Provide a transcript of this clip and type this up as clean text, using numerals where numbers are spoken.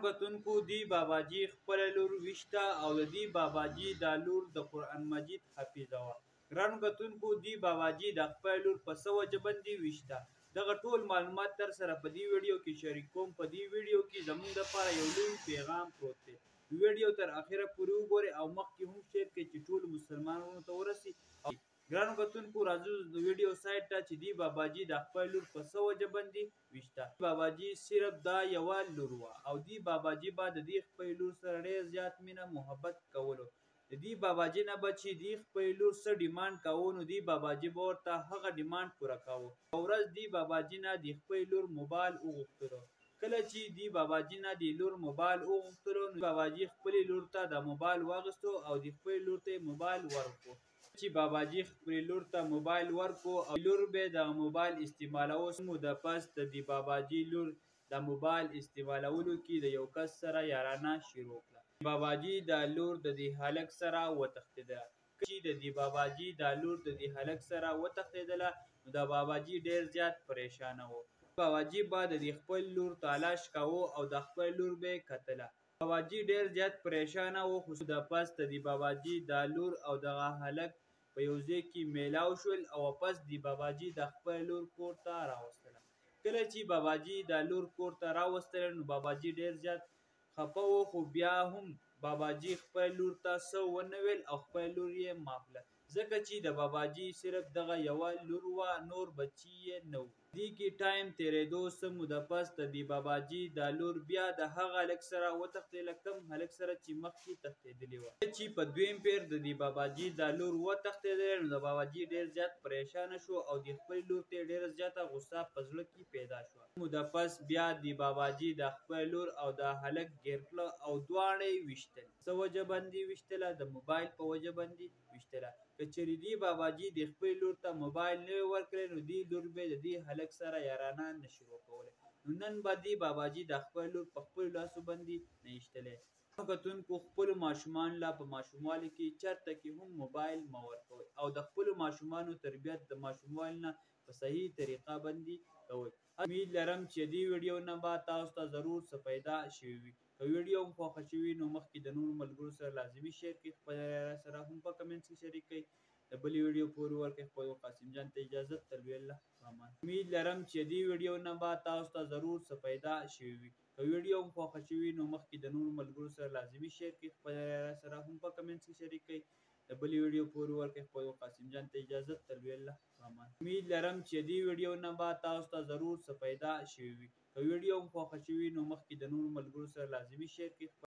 کتونکو دی باباجي خپله لور ویشته او د دی باباجي دا لور د قرآن مجید حافظه وه. ګرانو کتونکو دی باباجي د خپله لور په څه وجه باندې ویشته دغه ټول معلومات در سره په دې ویډیو کې شریک کوم. په دې ویډیو کې زموږ دپاره یو لوی پیغام پروت دی. ویډیو تر اخره پورې وګورئ او مخکې هم شیر کړئ چې ټولو مسلمانانو ته ورسي. ګرانو کتونکو راځو د ویډیو سایټ ته چې دی باباجي د خپل لور په څه وجه باندې ویشته. باباجي صرف دا یوه لور وه او دی باباجي به د دې خپلې لور سره ډېر زیات مینه محبت کولو. د دې باباجي نه به چې دې خپلې لور څه ډیمانډ کاوه نو دی باباجي به ورته هغه ډیمانډ پوره کاوه. یوه ورځ دی باباجي نه د خپلې لور موبایل وغوښتلو. کله چې دی باباجي نه د لور موبایل وغوښتلو نو باباجي خپلې لور ته د موبایل واخیستو او د خپلې لور ته یې موبایل ورکړو. چې باباجي خپلې لور ته موبایل ورکړو او لور به د موبایل استعمالوه موده پس د دې باباجي لور د موبایل استعمالولو کې د یو کس سره یارانه شروع کړه. باباجي دا لور د دې هلک سره وتښتېدله. چې د دې باباجي دا لور د دې هلک سره وتښتېدله نو د باباجي ډېر زیات پریشانه و. باباجي به د دې خپل لور تلاش کاوه او د خپل لور به یې کتله. باباجي ډېر زیات پریشانه و خو د پس د دې باباجي دا لور او دغه هلک په یو ځای کې میلاو شول او واپس د باباجي د خپل لور کور ته راوستله. کله چې باباجي د لور کور ته راوستله نو باباجي ډېر زیات خفه و خو بیا هم باباجي خپل لور ته څه ونه ویل او خپل لور یې معاف کړه ځکه چې د باباجي صرف دغه یوه لور وه نور بچي یې نه وو. دې کې ټایم تېرېدو څه موده پس د دې باباجي دا لور بیا د هغه هلک سره وتښتېدله کوم هلک سره چې مخکې تښتېدلې وه. چې په دویم پیر د دې باباجي دا لور وتښتېدله نو د باباجي ډېر زیات پریشانه شو او د خپلې لور ته یې ډېره زیاته غصه په زړه کې پیدا شوه. موده پس بیا د باباجي د خپل لور او د هلک ګیر کړه او دواړه یې ویشتل. څه وجه باندې ویشتله؟ د موبایل په وجه باندې ویشتله. که چېرې دې باباجي د خپلې لور ته موبایل نه وی ورکړی نو دې لور به د دې هلک سره یارانه نه شروع کولی. نو نن به دې باباجي د خپل لور په خپلو لاسو باندې نه ایښتلی. کتونکو خپلو ماشومانو له په ماشوموالي کې چېرته کې هم موبایل مه ورکوئ او د خپلو ماشومانو تربیت د ماشوموالي نه په صحیح طریقه باندې کوئ. امید لرم چې دې ویډیو نه به تاسو ته ضرور څه پیدا شوي وي. که ویډیو هم خوښه شوي نو مخکې د نورو ملګرو سره لازمي شیر کړئ. خپله رایه سره هم په کمنټس کې شریک کړئ. د بلې ویډیو پورې ورکړئ. خپل قاسم جان ته اجازت تلوي الله امان. امید لرم چې دې ویډیو نه به تاسو ته ضرور څه پیدا شوي وي. که ویډیو هم خوښه شوي نو مخکې د نورو ملګرو سره لازمي شیر کړئ. خپله رایه سره هم په کمنټس کې شریک کړئ. د بلې ویډیو پورې ورکړئ. خپل قاسم جان ته اجازت تلوي الله امان. امید لرم چې دې ویډیو نه به تاسو ته ضرور څه پیدا شوي وي. که ویډیو هم خوښه شوي نو مخکې د نورو ملګرو سره لازمي شیر کړئ.